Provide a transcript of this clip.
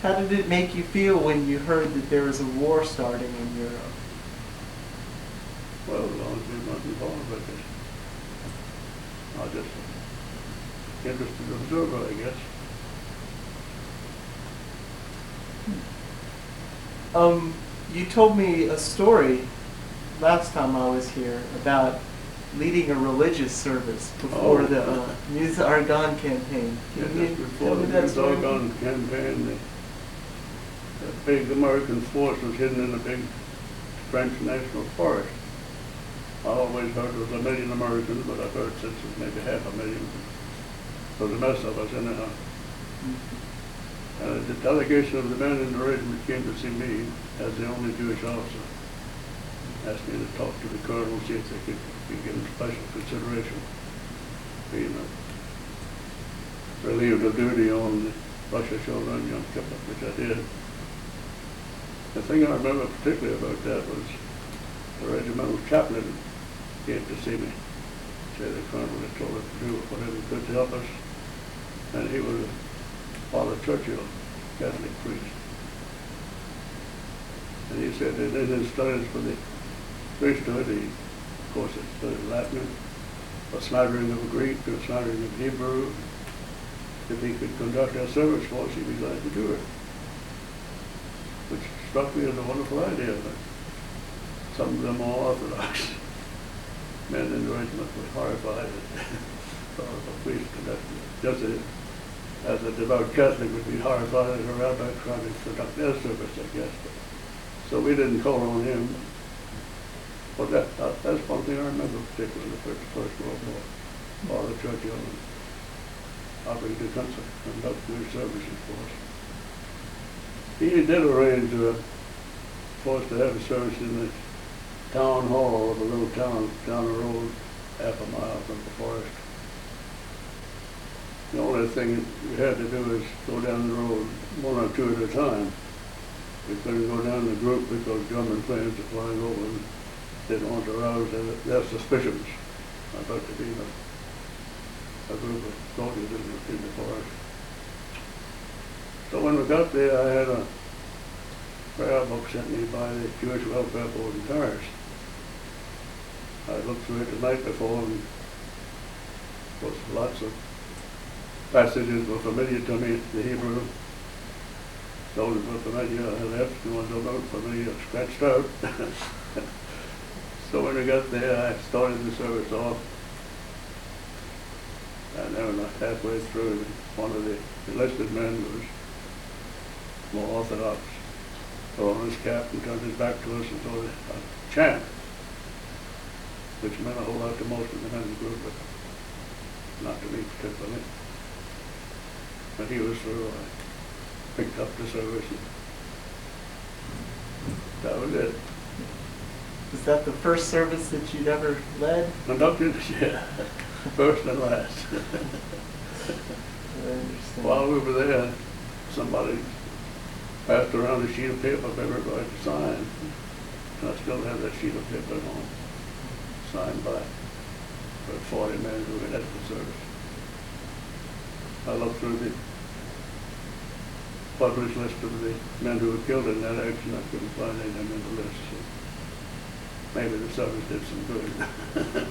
How did it make you feel when you heard that there was a war starting in Europe? Well, as long as we weren't involved with it. I was just an interested observer, I guess. You told me a story last time I was here about leading a religious service before the Meuse Argonne campaign. Yeah, Can you just before tell me the that Meuse story? Argonne campaign, the big American force was hidden in a big French national forest. I always heard there was 1 million Americans, but I've heard since it was maybe 500,000. So the most of us anyhow. The delegation of the men in the regiment came to see me as the only Jewish officer. Asked me to talk to the colonel, see if they could be given special consideration, being relieved of duty on the Russia shoulder and Yom Kippur, which I did. The thing I remember particularly about that was the regimental chaplain came to see me. Said the colonel had told us to do whatever he could to help us, and he was Father Churchill, Catholic priest. And he said that in his studies for the priesthood, he, of course, had studied Latin, a smattering of Greek, a smattering of Hebrew. If he could conduct our service for us, he'd be glad to do it. Which struck me as a wonderful idea, but some of the more orthodox men in the regiment were horrified at thought of a priest conducting it. Just as a devout Catholic would be horrified at a rabbi trying to conduct their service, I guess. But, so we didn't call on him. But that's one thing I remember particularly the First World War. Father Churchill and offering to conduct their services for us. He did arrange for us to have a service in the town hall of a little town down the road, half a mile from the forest. The only thing we had to do is go down the road one or two at a time. We couldn't go down the group because German planes were flying over and didn't want to arouse their suspicions about there being a group of soldiers in the forest. So when we got there, I had a prayer book sent me by the Jewish Welfare Board in Paris. I looked through it the night before, and of course lots of passages were familiar to me, the Hebrew. Those were familiar, I left, the ones that weren't familiar, scratched out. So when we got there, I started the service off. And then halfway through, one of the enlisted men was more orthodox, put on his cap and turned his back to us and told us a chant, which meant a whole lot to most of the men in the group, but not to me particularly. When he was through, I picked up the service, and that was it. Was that the first service that you'd ever led? Conducted, yeah, first and last. I understand. While we were there, somebody passed around a sheet of paper for everybody to sign. And I still have that sheet of paper at home, signed by about 40 men who had entered the service. I looked through the published list of the men who were killed in that action. I couldn't find any of them in the list. So maybe the service did some good.